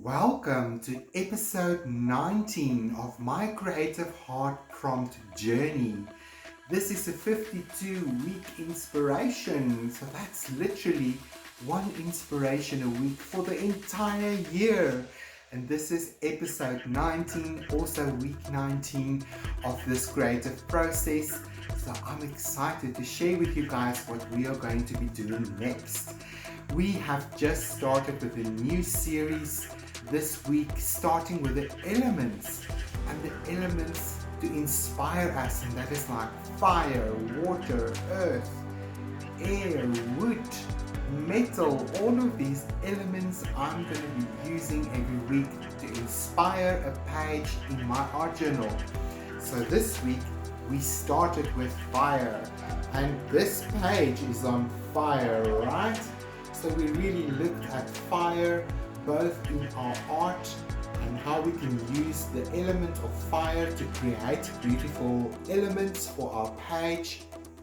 Welcome to episode 19 of my Creative Heart Prompt Journey. This is a 52-week inspiration, so that's literally one inspiration a week for the entire year. And this is episode 19, also week 19 of this creative process. So I'm excited to share with you guys what we are going to be doing next. We have just started with a new series this week, starting with the elements, and the elements to inspire us, and that is like fire, water, earth, air, wood, metal. All of these elements I'm going to be using every week to inspire a page in my art journal. So this week we started with fire, and this page is on fire, right? So we really looked at fire both in our art and how we can use the element of fire to create beautiful elements for our page.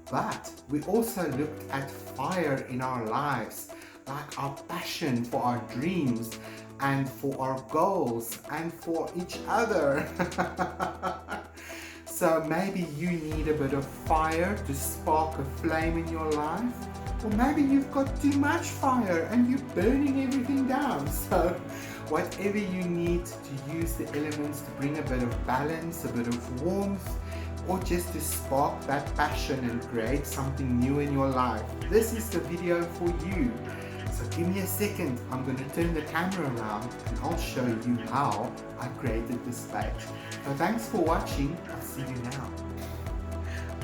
But we also looked at fire in our lives, like our passion for our dreams and for our goals and for each other. So maybe you need a bit of fire to spark a flame in your life. Or maybe you've got too much fire and you're burning everything down. So whatever you need to use the elements to bring a bit of balance, a bit of warmth, or just to spark that passion and create something new in your life, this is the video for you. So give me a second, I'm going to turn the camera around and I'll show you how I created this page. So thanks for watching, I'll see you now.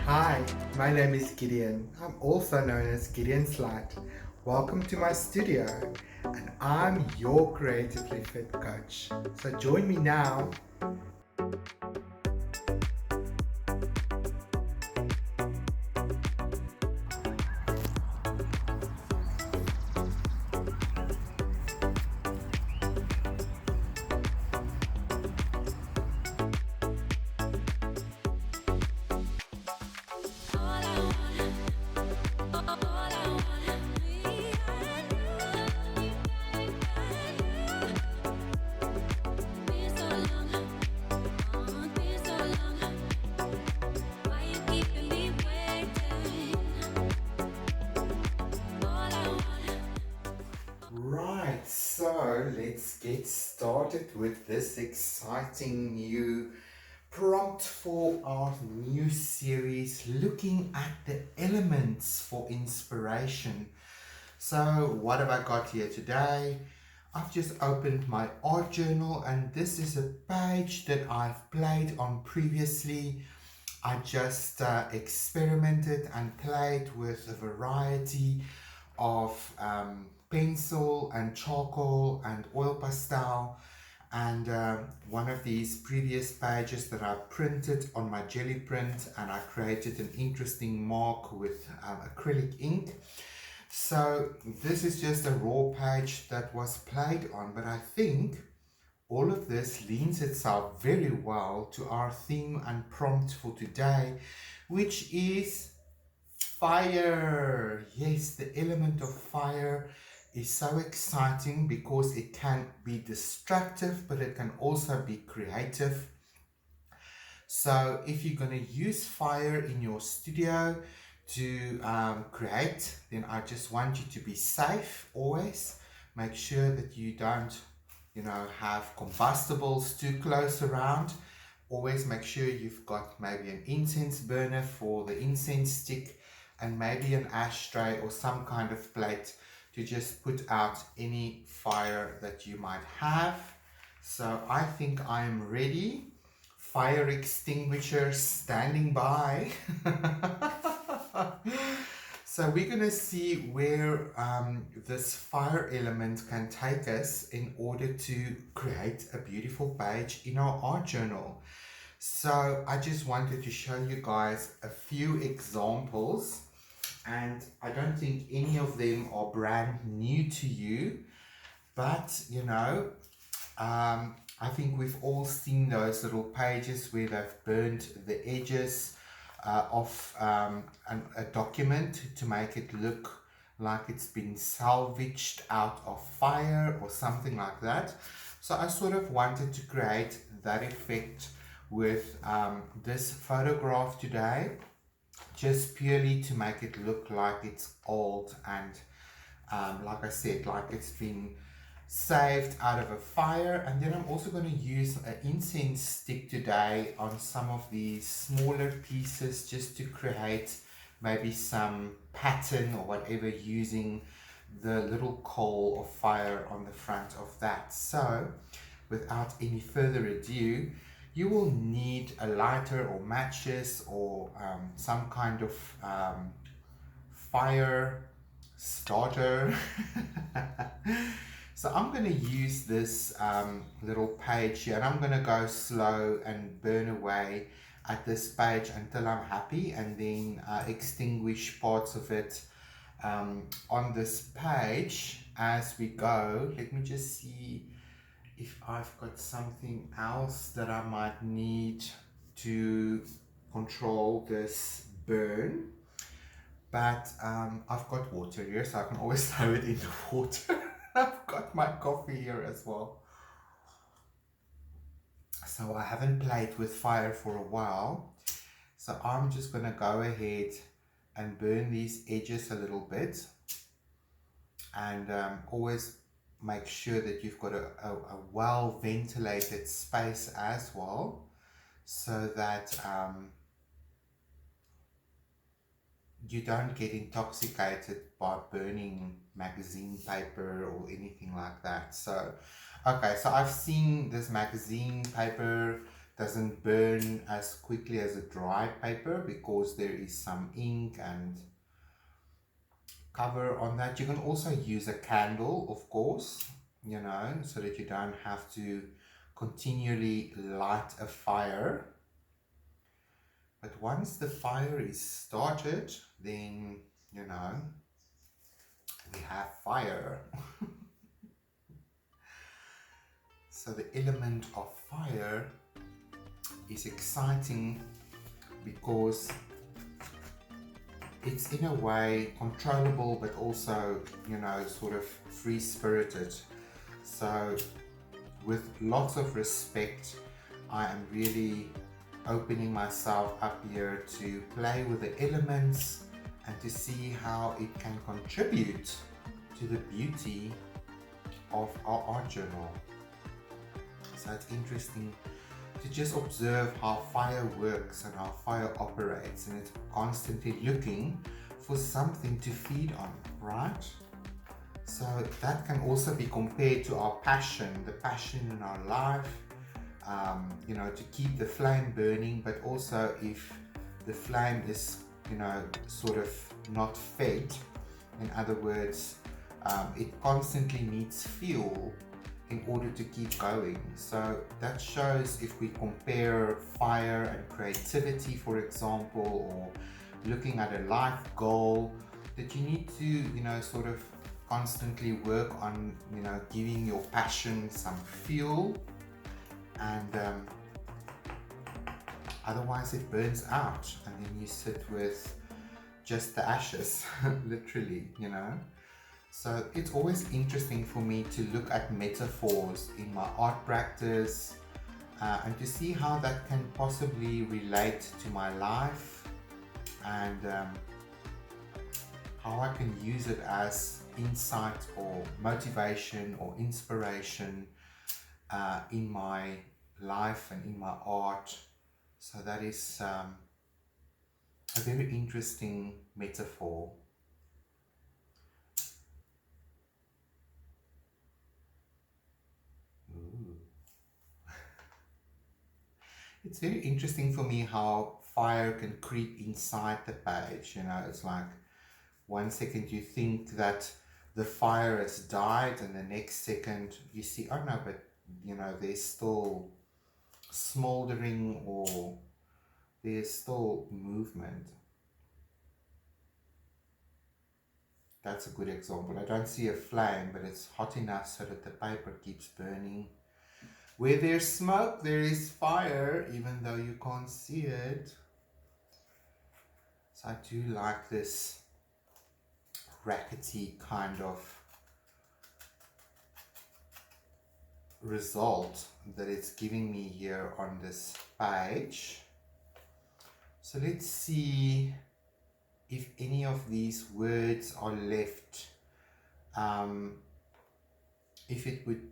Hi, my name is Gideon. I'm also known as Gideon Slight. Welcome to my studio, and I'm your creatively fit coach. So join me now. Right, so let's get started with this exciting new prompt for our new series, looking at the elements for inspiration. So what have I got here today? I've just opened my art journal, and this is a page that I've played on previously. I just experimented and played with a variety of pencil and charcoal and oil pastel, and one of these previous pages that I printed on my jelly print, and I created an interesting mark with acrylic ink. So this is just a raw page that was played on, but I think all of this leans itself very well to our theme and prompt for today, which is fire. Yes, the element of fire is so exciting because it can be destructive, but it can also be creative. So if you're going to use fire in your studio to create, then I just want you to be safe always. Make sure that you don't have combustibles too close around. Always make sure you've got maybe an incense burner for the incense stick, and maybe an ashtray or some kind of plate to just put out any fire that you might have. So I think I am ready. Fire extinguisher standing by. So we're going to see where this fire element can take us in order to create a beautiful page in our art journal. So I just wanted to show you guys a few examples, and I don't think any of them are brand new to you, but I think we've all seen those little pages where they've burned the edges of a document to make it look like it's been salvaged out of fire or something like that. So I sort of wanted to create that effect with this photograph today, just purely to make it look like it's old and like I said, like it's been saved out of a fire. And then I'm also going to use an incense stick today on some of these smaller pieces, just to create maybe some pattern or whatever, using the little coal of fire on the front of that. So without any further ado, you will need a lighter or matches or some kind of fire starter. So I'm going to use this little page here, and I'm going to go slow and burn away at this page until I'm happy, and then extinguish parts of it on this page as we go. Let me just see if I've got something else that I might need to control this burn. But I've got water here, so I can always throw it in the water. I've got my coffee here as well. So I haven't played with fire for a while. So I'm just going to go ahead and burn these edges a little bit. And always make sure that you've got a well ventilated space as well, so that you don't get intoxicated by burning magazine paper or anything like that. So okay, so I've seen this magazine paper doesn't burn as quickly as a dry paper because there is some ink and cover on that. You can also use a candle, of course, you know, so that you don't have to continually light a fire. But once the fire is started, then, you know, we have fire. So the element of fire is exciting because it's in a way controllable, but also, you know, sort of free-spirited. So with lots of respect, I am really opening myself up here to play with the elements and to see how it can contribute to the beauty of our art journal. So it's interesting to just observe how fire works and how fire operates, and it's constantly looking for something to feed on, right? So that can also be compared to our passion, the passion in our life, you know, to keep the flame burning. But also if the flame is, you know, sort of not fed, in other words, it constantly needs fuel in order to keep going. So that shows, if we compare fire and creativity, for example, or looking at a life goal, that you need to, you know, sort of constantly work on, you know, giving your passion some fuel, and otherwise it burns out and then you sit with just the ashes, literally, you know. So it's always interesting for me to look at metaphors in my art practice and to see how that can possibly relate to my life, and how I can use it as insight or motivation or inspiration in my life and in my art. So that is a very interesting metaphor. Ooh. It's very interesting for me how fire can creep inside the page. You know, it's like 1 second you think that the fire has died, and the next second you see, oh no, but you know, there's still smoldering, or there's still movement. That's a good example. I don't see a flame, but it's hot enough so that the paper keeps burning. Where there's smoke, there is fire, even though you can't see it. So I do like this rackety kind of result that it's giving me here on this page. So let's see if any of these words are left, if it would,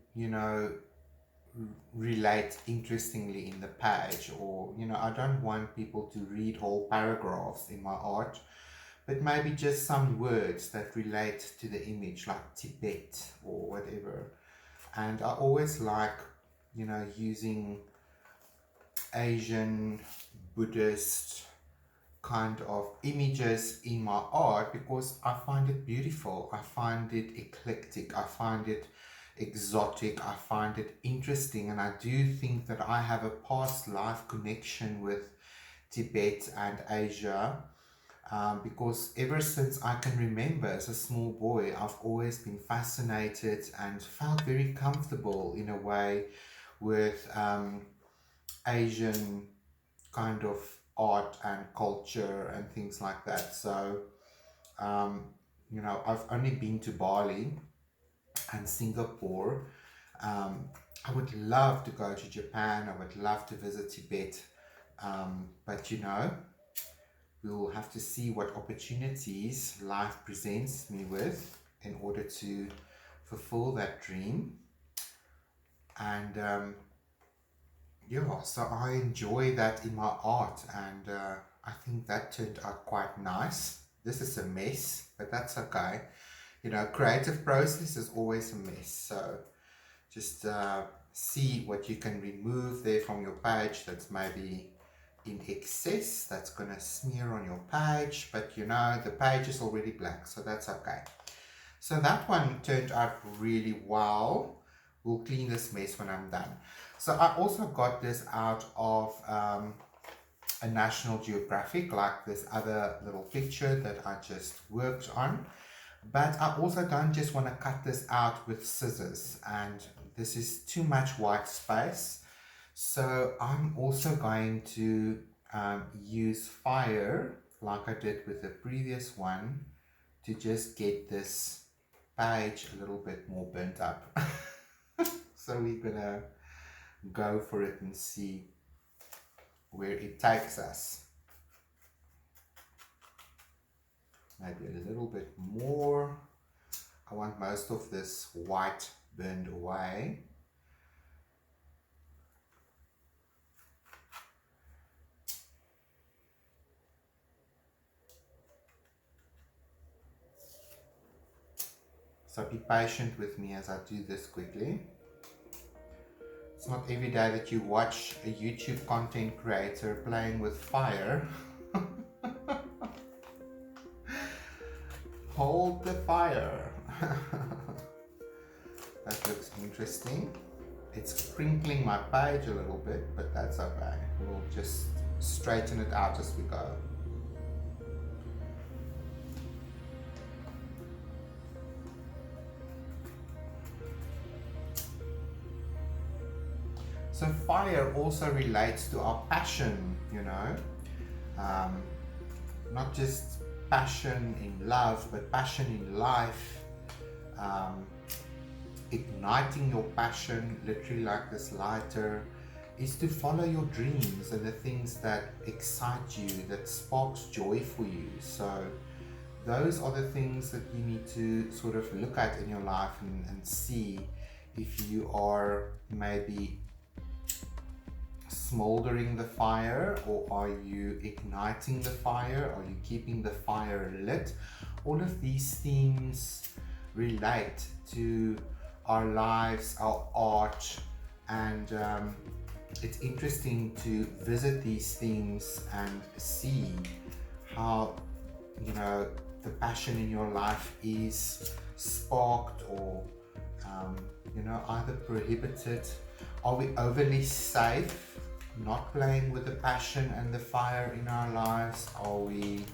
relate interestingly in the page, or, I don't want people to read whole paragraphs in my art, but maybe just some words that relate to the image, like Tibet or whatever. And I always like, using Asian, Buddhist kind of images in my art because I find it beautiful, I find it eclectic, I find it exotic, I find it interesting, and I do think that I have a past life connection with Tibet and Asia, because ever since I can remember as a small boy, I've always been fascinated and felt very comfortable in a way with Asian kind of art and culture and things like that. So, I've only been to Bali and Singapore. I would love to go to Japan. I would love to visit Tibet. But we'll have to see what opportunities life presents me with in order to fulfill that dream. And yeah, so I enjoy that in my art, and I think that turned out quite nice. This is a mess, but that's okay. Creative process is always a mess. So just see what you can remove there from your page that's maybe in excess, that's going to smear on your page, but the page is already blank, so that's okay. So that one turned out really well. We'll clean this mess when I'm done. So I also got this out of a National Geographic, like this other little picture that I just worked on. But I also don't just want to cut this out with scissors, and this is too much white space. So I'm also going to use fire, like I did with the previous one, to just get this page a little bit more burnt up. So we're gonna go for it and see where it takes us. Maybe a little bit more. I want most of this white burned away. So be patient with me as I do this quickly. It's not every day that you watch a YouTube content creator playing with fire. Hold the fire. That looks interesting. It's crinkling my page a little bit, but that's okay. We'll just straighten it out as we go. So fire also relates to our passion, not just passion in love, but passion in life. Igniting your passion, literally like this lighter, is to follow your dreams and the things that excite you, that sparks joy for you. So those are the things that you need to sort of look at in your life and see if you are maybe smoldering the fire, or are you igniting the fire? Are you keeping the fire lit? All of these themes relate to our lives, our art, and it's interesting to visit these themes and see how the passion in your life is sparked or either prohibited. Are we overly safe, not playing with the passion and the fire in our lives? Are we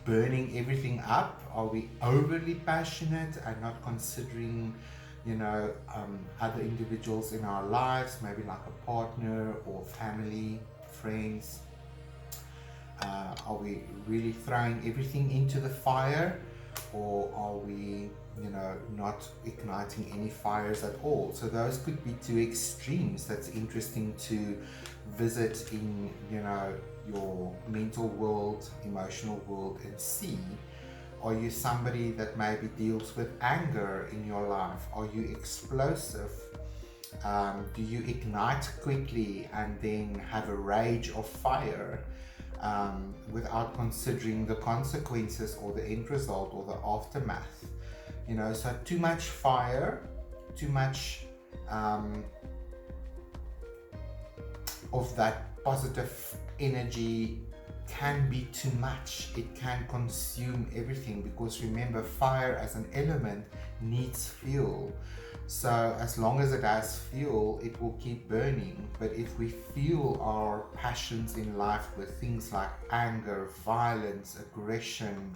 burning everything up? Are we overly passionate and not considering other individuals in our lives, maybe like a partner or family, friends? Are we really throwing everything into the fire, or are we not igniting any fires at all. So those could be two extremes. That's interesting to visit in, your mental world, emotional world, and see. Are you somebody that maybe deals with anger in your life? Are you explosive? Do you ignite quickly and then have a rage of fire without considering the consequences or the end result or the aftermath? So too much fire, too much of that positive energy can be too much. It can consume everything, because remember, fire as an element needs fuel. So as long as it has fuel, it will keep burning. But if we fuel our passions in life with things like anger, violence, aggression,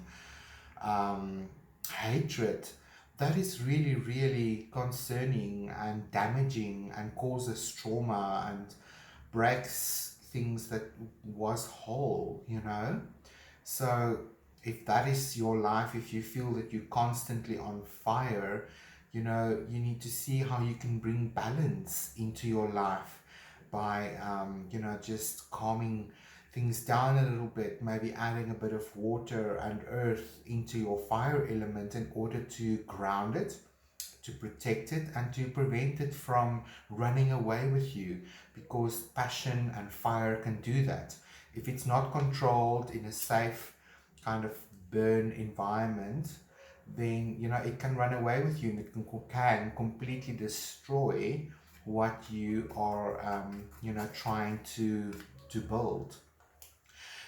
hatred, that is really, really concerning and damaging and causes trauma and breaks things that was whole. So if that is your life, if you feel that you're constantly on fire, you need to see how you can bring balance into your life by just calming things down a little bit, maybe adding a bit of water and earth into your fire element in order to ground it, to protect it, and to prevent it from running away with you, because passion and fire can do that. If it's not controlled in a safe kind of burn environment, then it can run away with you, and it can completely destroy what you are trying to build.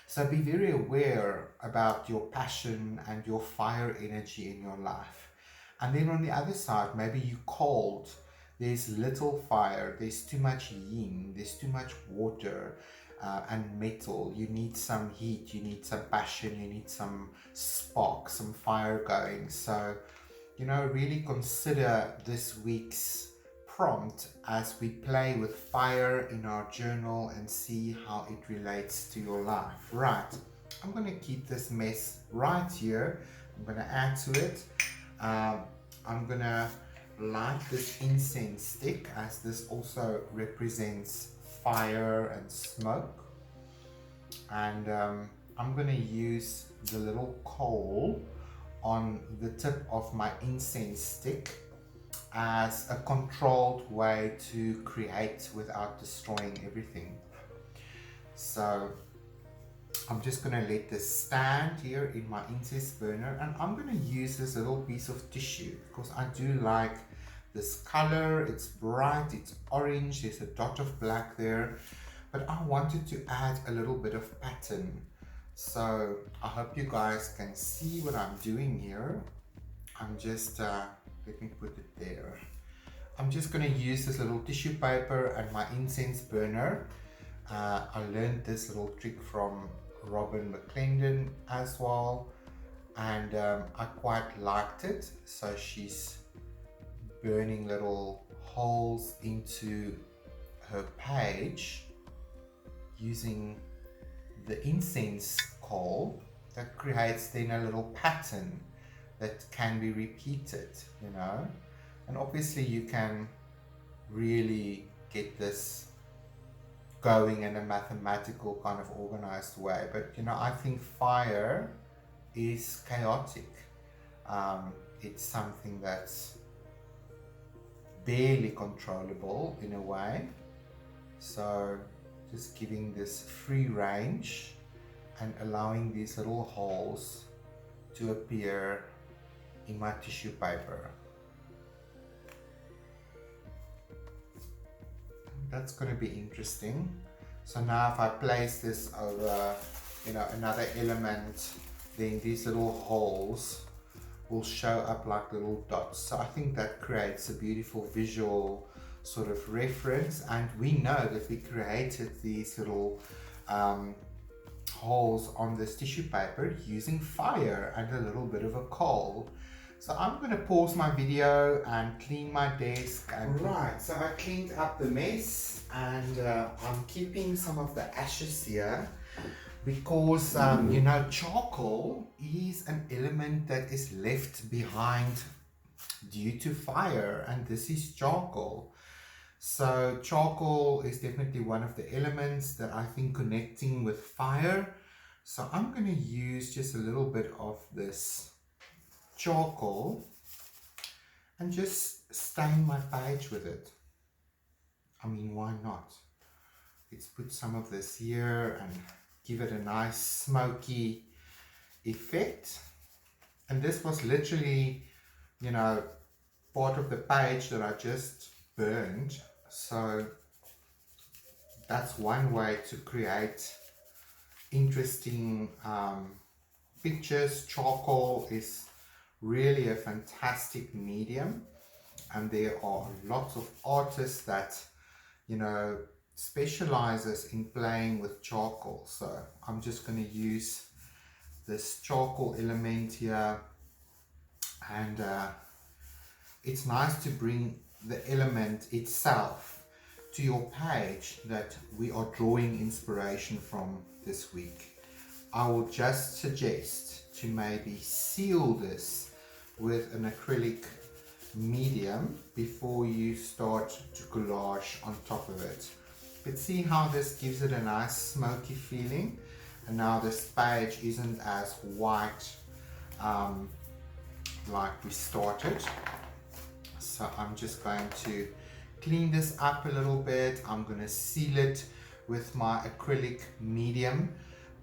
So be very aware about your passion and your fire energy in your life. And then on the other side, maybe you're cold, there's little fire, there's too much yin, there's too much water and metal. You need some heat, you need some passion, you need some spark, some fire going. So, really consider this week's prompt as we play with fire in our journal and see how it relates to your life. Right, I'm going to keep this mess right here. I'm going to add to it. I'm going to light this incense stick, as this also represents fire and smoke. And I'm going to use the little coal on the tip of my incense stick as a controlled way to create without destroying everything. So I'm just going to let this stand here in my incense burner, and I'm going to use this little piece of tissue because I do like this color. It's bright, it's orange, there's a dot of black there, but I wanted to add a little bit of pattern. So I hope you guys can see what I'm doing here. I'm just let me put it there. I'm just going to use this little tissue paper and my incense burner. I learned this little trick from Robin McClendon as well, and I quite liked it. So she's burning little holes into her page using the incense coal that creates then a little pattern that can be repeated, and obviously you can really get this going in a mathematical kind of organized way, but I think fire is chaotic. It's something that's barely controllable in a way, so just giving this free range and allowing these little holes to appear in my tissue paper. That's going to be interesting. So now if I place this over another element, then these little holes will show up like little dots. So I think that creates a beautiful visual sort of reference, and we know that we created these little holes on this tissue paper using fire and a little bit of a coal. So I'm going to pause my video and clean my desk. And right, so I cleaned up the mess, and I'm keeping some of the ashes here because charcoal is an element that is left behind due to fire, and this is charcoal. So charcoal is definitely one of the elements that I think connecting with fire. So I'm going to use just a little bit of this charcoal and just stain my page with it. I mean, why not? Let's put some of this here and give it a nice smoky effect. And this was literally, you know, part of the page that I just burned. So that's one way to create interesting pictures. Charcoal is really a fantastic medium, and there are lots of artists that, you know, specializes in playing with charcoal. So I'm just going to use this charcoal element here, and it's nice to bring the element itself to your page that we are drawing inspiration from this week. I will just suggest to maybe seal this with an acrylic medium before you start to collage on top of it. But see how this gives it a nice smoky feeling, and now this page isn't as white like we started. So I'm just going to clean this up a little bit. I'm going to seal it with my acrylic medium,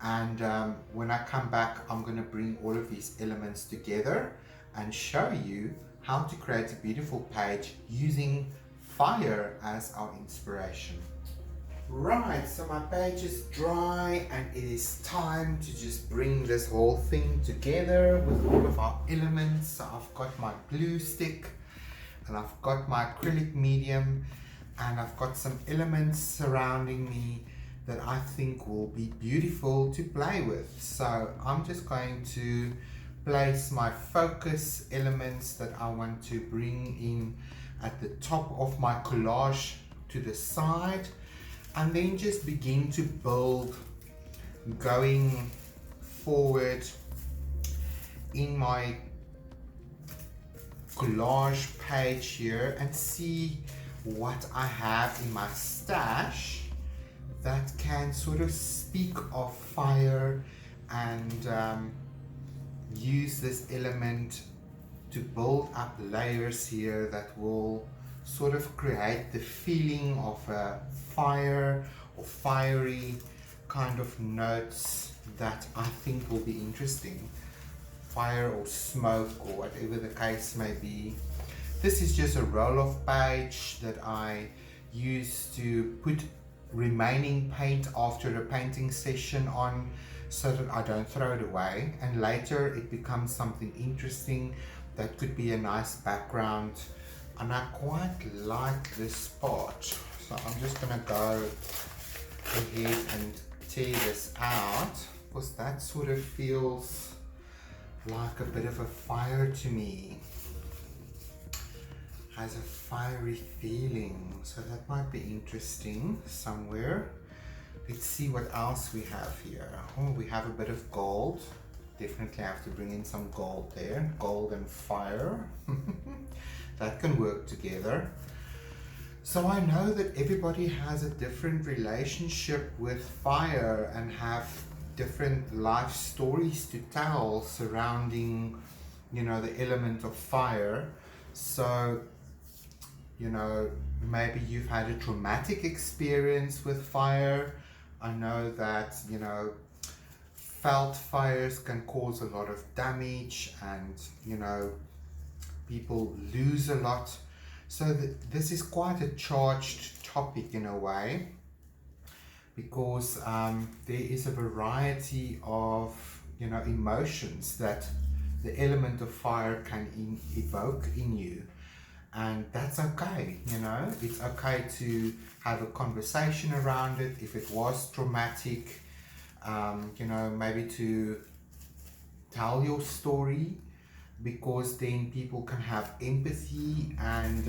and when I come back I'm going to bring all of these elements together and show you how to create a beautiful page using fire as our inspiration. Right, so my page is dry and it is time to just bring this whole thing together with all of our elements. So I've got my glue stick and I've got my acrylic medium, and I've got some elements surrounding me that I think will be beautiful to play with. So I'm just going to place my focus elements that I want to bring in at the top of my collage to the side, and then just begin to build going forward in my collage page here, and see what I have in my stash that can sort of speak of fire, and use this element to build up layers here that will sort of create the feeling of a fire or fiery kind of notes that I think will be interesting. Fire or smoke or whatever the case may be. This is just a roll-off page that I use to put remaining paint after a painting session on, so that I don't throw it away, and later it becomes something interesting that could be a nice background. And I quite like this part, so I'm just gonna go ahead and tear this out, because that sort of feels like a bit of a fire to me. Has a fiery feeling, so that might be interesting somewhere. Let's see what else we have here. Oh, we have a bit of gold. Definitely have to bring in some gold there. Gold and fire. That can work together. So I know that everybody has a different relationship with fire and have different life stories to tell surrounding, you know, the element of fire. So, you know, maybe you've had a traumatic experience with fire. I know that, you know, felt fires can cause a lot of damage, and, you know, people lose a lot. So this is quite a charged topic in a way, because there is a variety of, you know, emotions that the element of fire can evoke in you. And that's okay, you know, it's okay to have a conversation around it if it was traumatic, you know, maybe to tell your story, because then people can have empathy and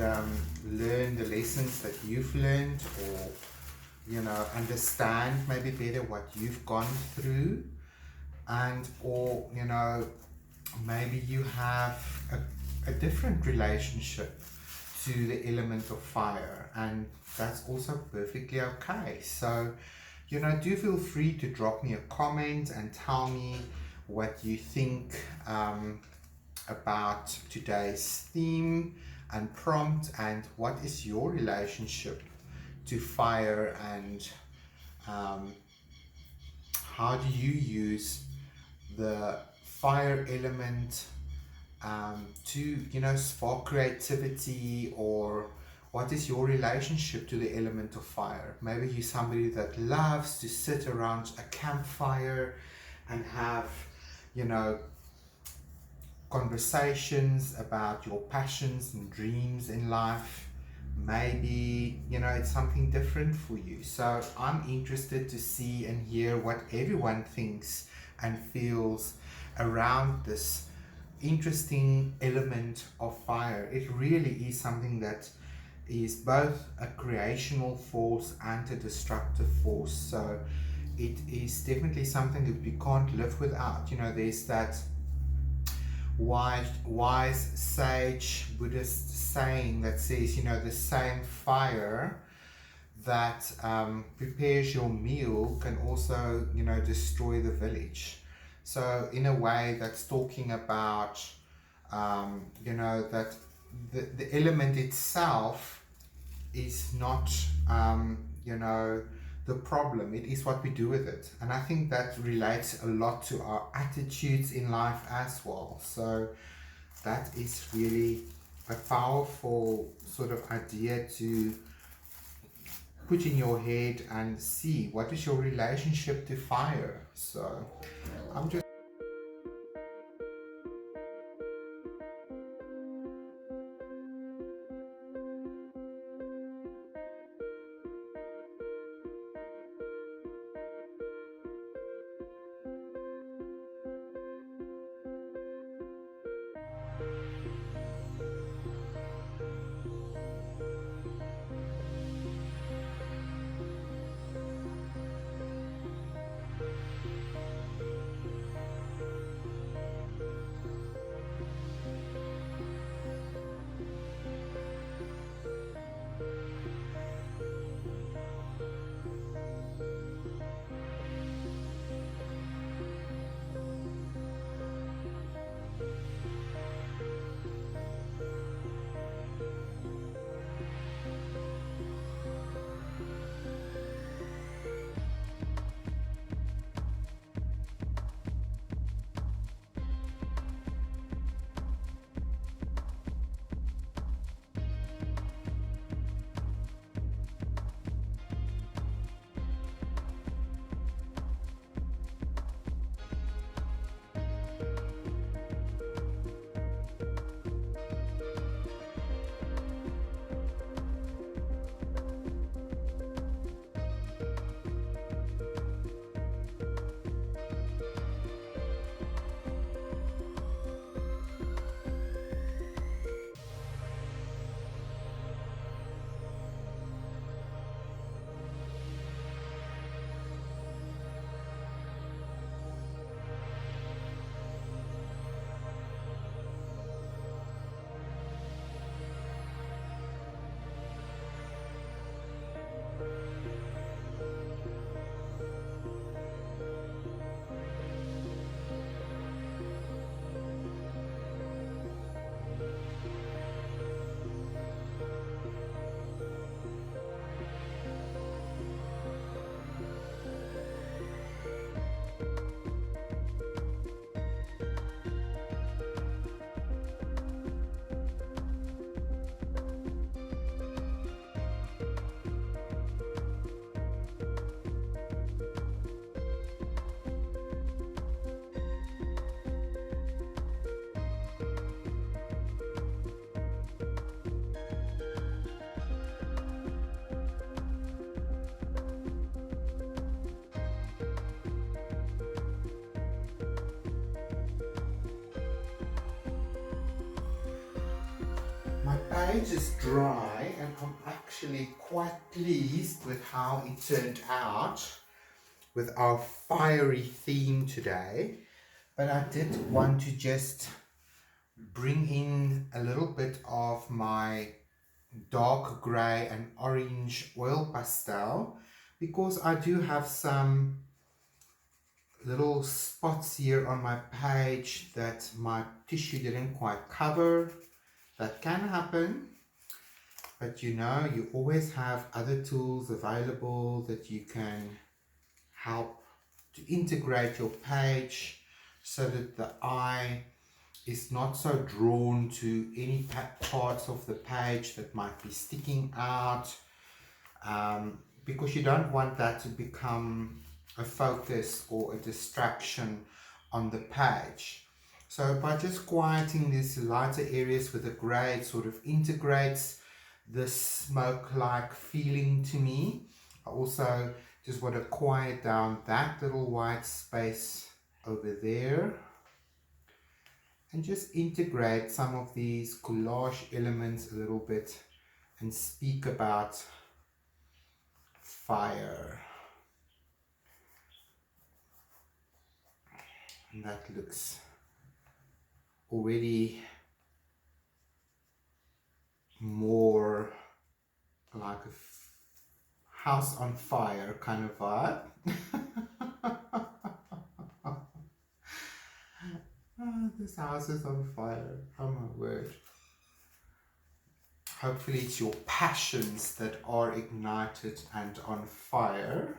learn the lessons that you've learned, or, you know, understand maybe better what you've gone through, and or, you know, maybe you have a a different relationship to the element of fire, and that's also perfectly okay. So, do feel free to drop me a comment and tell me what you think about today's theme and prompt, and what is your relationship to fire, and how do you use the fire element to spark creativity, or what is your relationship to the element of fire? Maybe you're somebody that loves to sit around a campfire and have conversations about your passions and dreams in life. Maybe it's something different for you. So I'm interested to see and hear what everyone thinks and feels around this interesting element of fire. It really is something that is both a creational force and a destructive force. So it is definitely something that we can't live without. There's that wise sage Buddhist saying that says, the same fire that prepares your meal can also, destroy the village. So in a way, that's talking about, that the element itself is not, the problem. It is what we do with it. And I think that relates a lot to our attitudes in life as well. So that is really a powerful sort of idea to put in your head and see what is your relationship to fire. So I'm just my page is dry, and I'm actually quite pleased with how it turned out with our fiery theme today. But I did want to just bring in a little bit of my dark gray and orange oil pastel, because I do have some little spots here on my page that my tissue didn't quite cover. That can happen, but you know, you always have other tools available that you can help to integrate your page so that the eye is not so drawn to any parts of the page that might be sticking out, because you don't want that to become a focus or a distraction on the page. So by just quieting these lighter areas with the grey, it sort of integrates this smoke-like feeling to me. I also just want to quiet down that little white space over there and just integrate some of these collage elements a little bit and speak about fire. And that looks already more like a house on fire kind of vibe. This house is on fire. Oh my word. Hopefully it's your passions that are ignited and on fire.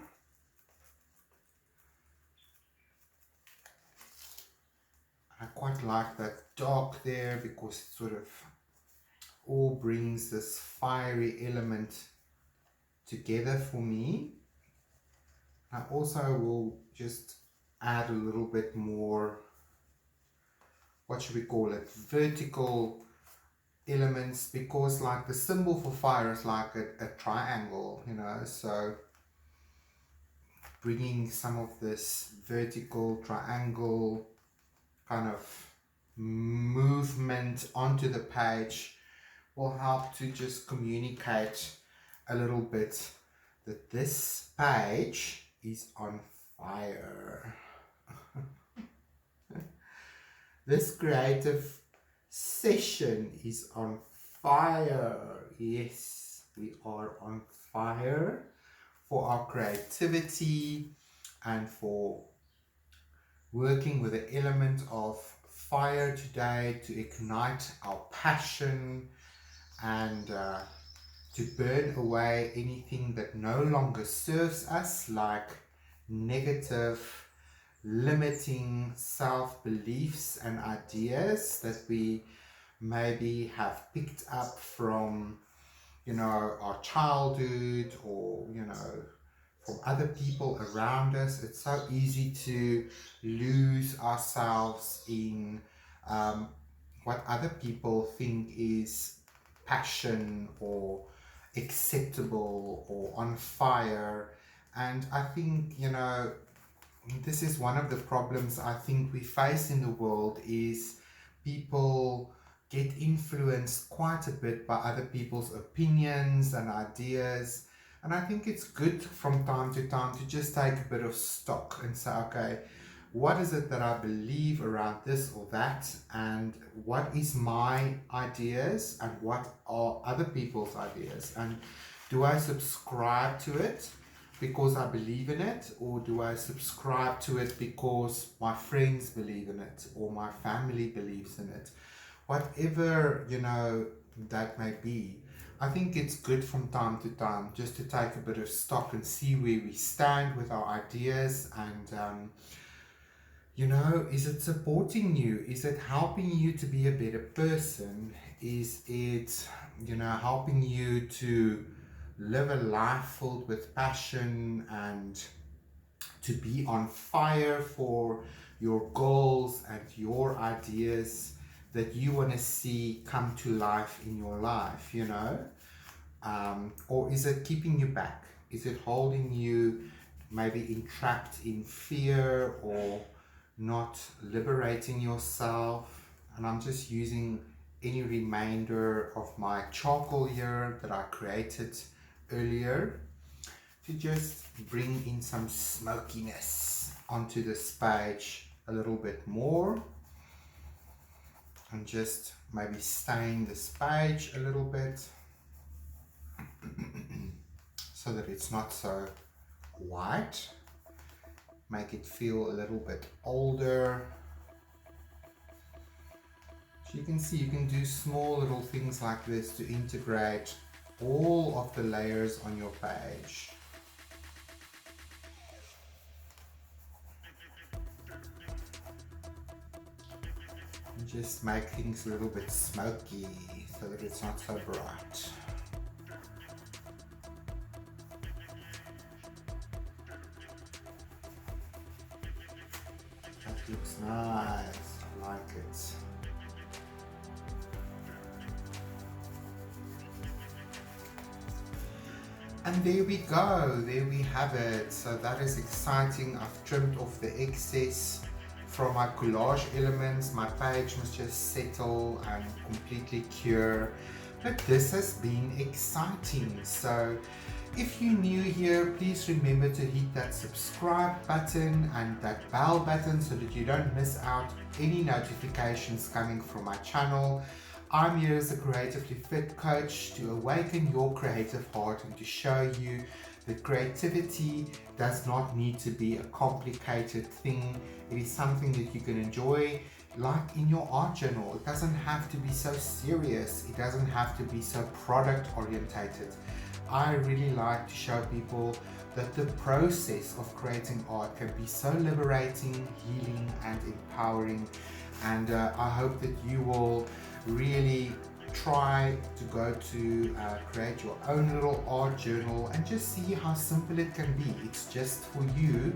I quite like that dark there because it sort of all brings this fiery element together for me. I also will just add a little bit more, what should we call it, vertical elements, because like the symbol for fire is like a triangle, you know, so bringing some of this vertical triangle kind of movement onto the page will help to just communicate a little bit that this page is on fire. This creative session is on fire. Yes, we are on fire for our creativity and for working with the element of fire today to ignite our passion and to burn away anything that no longer serves us, like negative, limiting self-beliefs and ideas that we maybe have picked up from, you know, our childhood or, you know, from other people around us. It's so easy to lose ourselves in what other people think is passion or acceptable or on fire. And I think, you know, this is one of the problems I think we face in the world, is people get influenced quite a bit by other people's opinions and ideas. And I think it's good from time to time to just take a bit of stock and say, okay, what is it that I believe around this or that, and what is my ideas and what are other people's ideas, and do I subscribe to it because I believe in it, or do I subscribe to it because my friends believe in it or my family believes in it? Whatever, you know, that may be, I think it's good from time to time just to take a bit of stock and see where we stand with our ideas. And you know, is it supporting you? Is it helping you to be a better person? Is it, you know, helping you to live a life filled with passion and to be on fire for your goals and your ideas that you want to see come to life in your life, you know? Or is it keeping you back? Is it holding you maybe entrapped in fear or not liberating yourself? And I'm just using any remainder of my charcoal here that I created earlier to just bring in some smokiness onto this page a little bit more. and just maybe stain this page a little bit so that it's not so white. Make it feel a little bit older. So you can see you can do small little things like this to integrate all of the layers on your page. And just make things a little bit smoky so that it's not so bright. That looks nice, I like it. And there we go, there we have it. So that is exciting. I've trimmed off the excess from my collage elements. My page must just settle and completely cure. But this has been exciting. So if you're new here, please remember to hit that subscribe button and that bell button so that you don't miss out any notifications coming from my channel. I'm here as a creatively fit coach to awaken your creative heart and to show you that creativity does not need to be a complicated thing. It is something that you can enjoy, like in your art journal. It doesn't have to be so serious. It doesn't have to be so product orientated. I really like to show people that the process of creating art can be so liberating, healing and empowering. And I hope that you will really try to go to create your own little art journal and just see how simple it can be. It's just for you,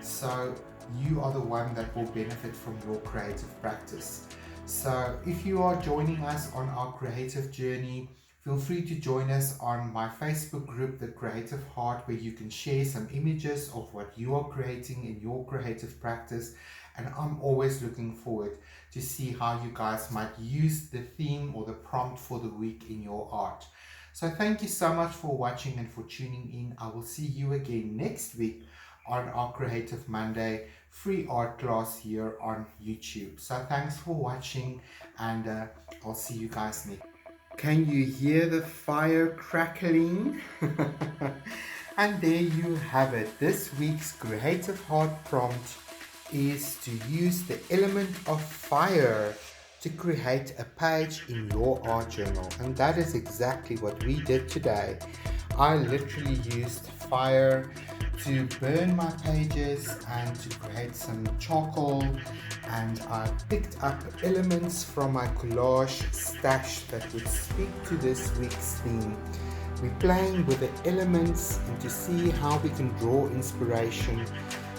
so you are the one that will benefit from your creative practice. So if you are joining us on our creative journey, feel free to join us on my Facebook group, The Creative Heart, where you can share some images of what you are creating in your creative practice. And I'm always looking forward to see how you guys might use the theme or the prompt for the week in your art. So thank you so much for watching and for tuning in. I will see you again next week on our Creative Monday free art class here on YouTube. So thanks for watching, and I'll see you guys next. Can you hear the fire crackling? And there you have it. This week's Creative Heart prompt is to use the element of fire to create a page in your art journal, and that is exactly what we did today. I literally used fire to burn my pages and to create some charcoal, and I picked up elements from my collage stash that would speak to this week's theme. We're playing with the elements and to see how we can draw inspiration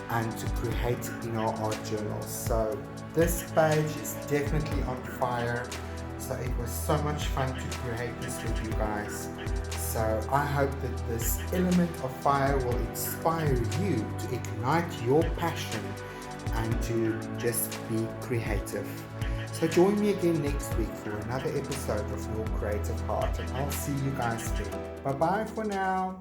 and to create in our art journals. So this page is definitely on fire. So it was so much fun to create this with you guys. So I hope that this element of fire will inspire you to ignite your passion and to just be creative. So join me again next week for another episode of Your Creative Heart, and I'll see you guys then. Bye bye for now.